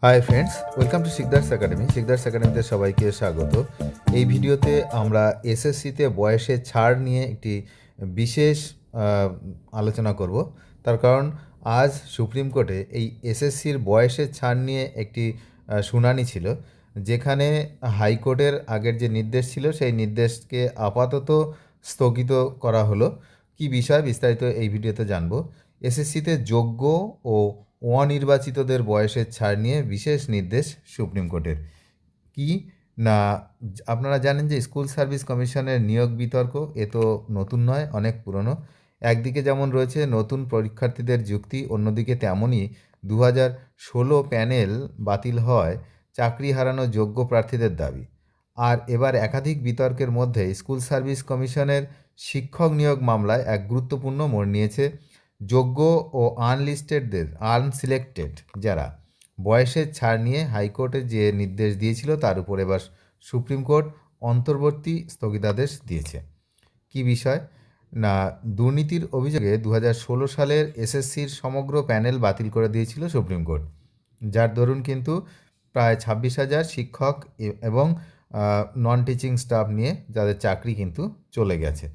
Hi friends, welcome to Sikdar's academy. Sikdar's একাডেমিতে সবাইকে স্বাগত। এই ভিডিওতে আমরা এসএসসিতে বয়সের ছাড় নিয়ে একটি বিশেষ আলোচনা করব। তার কারণ আজ সুপ্রিম কোর্টে এই এসএসসির বয়সের ছাড় নিয়ে একটি শুনানি ছিল, যেখানে হাইকোর্টের আগের যে নির্দেশ ছিল সেই নির্দেশকে আপাতত স্থগিত করা হলো। কি বিষয় বিস্তারিত এই ভিডিওতে জানবো। এসএসসিতে যোগ্য ও অনির্বাচিতদের বয়সের ছাড় নিয়ে বিশেষ নির্দেশ সুপ্রিম কোর্টের। কি না, আপনারা জানেন যে স্কুল সার্ভিস কমিশনের নিয়োগ বিতর্ক এ তো নতুন নয়, অনেক পুরনো। একদিকে যেমন রয়েছে নতুন পরীক্ষার্থীদের যুক্তি, অন্যদিকে তেমনই 2016 প্যানেল বাতিল হয় চাকরি হারানো যোগ্য প্রার্থীদের দাবি। আর এবার একাধিক বিতর্কের মধ্যে স্কুল সার্ভিস কমিশনের শিক্ষক নিয়োগ মামলায় এক গুরুত্বপূর্ণ মোড় নিয়েছে। যোগ্য ও আনসিলেক্টেড যারা বয়সের ছাড় নিয়ে হাইকোর্টে যে নির্দেশ দিয়েছিল তার উপর এবার সুপ্রিম কোর্ট অন্তর্বর্তী স্থগিতাদেশ দিয়েছে। কি বিষয় না, দুর্নীতির অভিযোগে 2016 সালের এসএসসির সমগ্র প্যানেল বাতিল করে দিয়েছিল সুপ্রিম কোর্ট, যার দরুন কিন্তু প্রায় 26,000 শিক্ষক এবং নন টিচিং স্টাফ নিয়ে যাদের চাকরি কিন্তু চলে গেছে।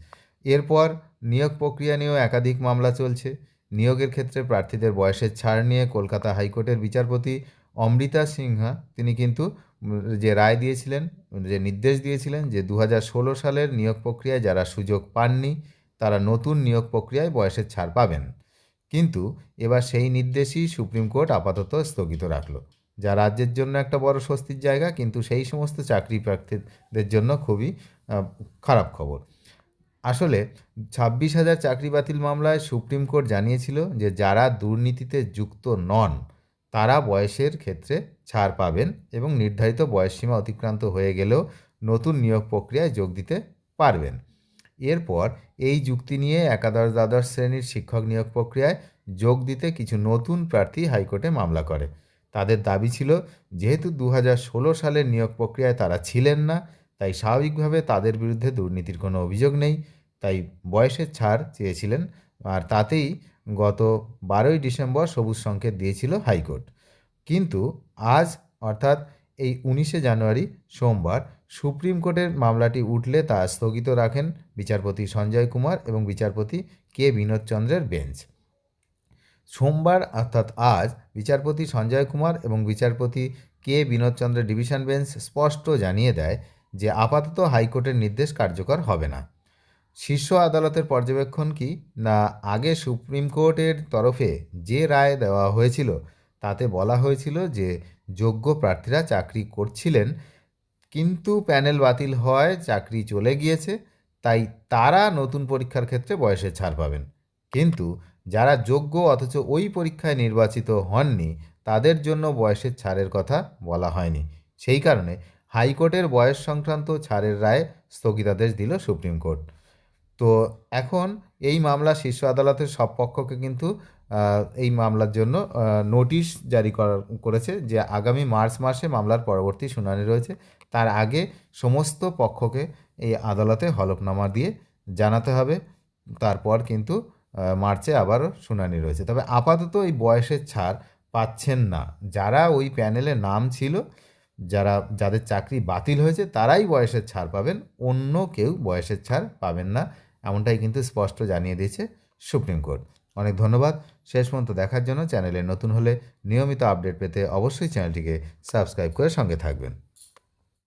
এরপর নিয়োগ প্রক্রিয়া নিয়েও একাধিক মামলা চলছে। নিয়োগের ক্ষেত্রে প্রার্থীদের বয়সের ছাড় নিয়ে কলকাতা হাইকোর্টের বিচারপতি অমৃতা সিনহা তিনি কিন্তু যে রায় দিয়েছিলেন, যে নির্দেশ দিয়েছিলেন যে 2016 সালের নিয়োগ প্রক্রিয়ায় যারা সুযোগ পাননি তারা নতুন নিয়োগ প্রক্রিয়ায় বয়সের ছাড় পাবেন। কিন্তু এবার সেই নির্দেশই সুপ্রিম কোর্ট আপাতত স্থগিত রাখল, যা রাজ্যের জন্য একটা বড় স্বস্তির জায়গা, কিন্তু সেই সমস্ত চাকরি প্রার্থীদের জন্য খুবই খারাপ খবর। আসলে 26,000 চাকরি বাতিল মামলায় সুপ্রিম কোর্ট জানিয়েছিল যে যারা দুর্নীতিতে যুক্ত নন তারা বয়সের ক্ষেত্রে ছাড় পাবেন এবং নির্ধারিত বয়সসীমা অতিক্রান্ত হয়ে গেলেও নতুন নিয়োগ প্রক্রিয়ায় যোগ দিতে পারবেন। এরপর এই যুক্তি নিয়ে একাদশ দ্বাদশ শ্রেণীর শিক্ষক নিয়োগ প্রক্রিয়ায় যোগ দিতে কিছু নতুন প্রার্থী হাইকোর্টে মামলা করে। তাদের দাবি ছিল যেহেতু 2016 সালের নিয়োগ প্রক্রিয়ায় তারা ছিলেন না, তাই স্বাভাবিকভাবে তাদের বিরুদ্ধে দুর্নীতির কোনো অভিযোগ নেই, তাই বয়সের ছাড় চেয়েছিলেন। আর তাতেই গত 12ই ডিসেম্বর সবুজ সংকেত দিয়েছিল হাইকোর্ট। কিন্তু আজ অর্থাৎ এই 19শে জানুয়ারি সোমবার সুপ্রিম কোর্টের মামলাটি উঠলে তা স্থগিত রাখেন বিচারপতি সঞ্জয় কুমার এবং বিচারপতি কে বিনোদ চন্দ্রের বেঞ্চ। সোমবার অর্থাৎ আজ বিচারপতি সঞ্জয় কুমার এবং বিচারপতি কে বিনোদ চন্দ্রের ডিভিশন বেঞ্চ স্পষ্ট জানিয়ে দেয় যে আপাতত হাইকোর্টের নির্দেশ কার্যকর হবে না। শীর্ষ আদালতের পর্যবেক্ষণ কি না, আগে সুপ্রিম কোর্টের তরফে যে রায় দেওয়া হয়েছিল তাতে বলা হয়েছিল যে যোগ্য প্রার্থীরা চাকরি করছিলেন, কিন্তু প্যানেল বাতিল হওয়ায় চাকরি চলে গিয়েছে, তাই তারা নতুন পরীক্ষার ক্ষেত্রে বয়সের ছাড় পাবেন। কিন্তু যারা যোগ্য অথচ ওই পরীক্ষায় নির্বাচিত হননি তাদের জন্য বয়সের ছাড়ের কথা বলা হয়নি। সেই কারণে হাইকোর্টের বয়স সংক্রান্ত ছাড়ের রায় স্থগিতাদেশ দিল সুপ্রিম কোর্ট। তো এখন এই মামলা শীর্ষ আদালতের সব পক্ষকে কিন্তু এই মামলার জন্য নোটিশ জারি করেছে যে আগামী মার্চ মাসে মামলার পরবর্তী শুনানি রয়েছে, তার আগে সমস্ত পক্ষকে এই আদালতে হলফনামা দিয়ে জানাতে হবে। তারপর কিন্তু মার্চে আবারও শুনানি রয়েছে। তবে আপাতত এই বয়সের ছাড় পাচ্ছেন না যারা ওই প্যানেলে নাম ছিল, যাদের চাকরি বাতিল হয়েছে তারাই বয়সের ছাড় পাবেন, অন্য কেউ বয়সের ছাড় পাবেন না, এমনটাই কিন্তু স্পষ্ট জানিয়ে দিয়েছে সুপ্রিম কোর্ট। অনেক ধন্যবাদ শেষ পর্যন্ত দেখার জন্য। চ্যানেলে নতুন হলে নিয়মিত আপডেট পেতে অবশ্যই চ্যানেলটিকে সাবস্ক্রাইব করে সঙ্গে থাকবেন।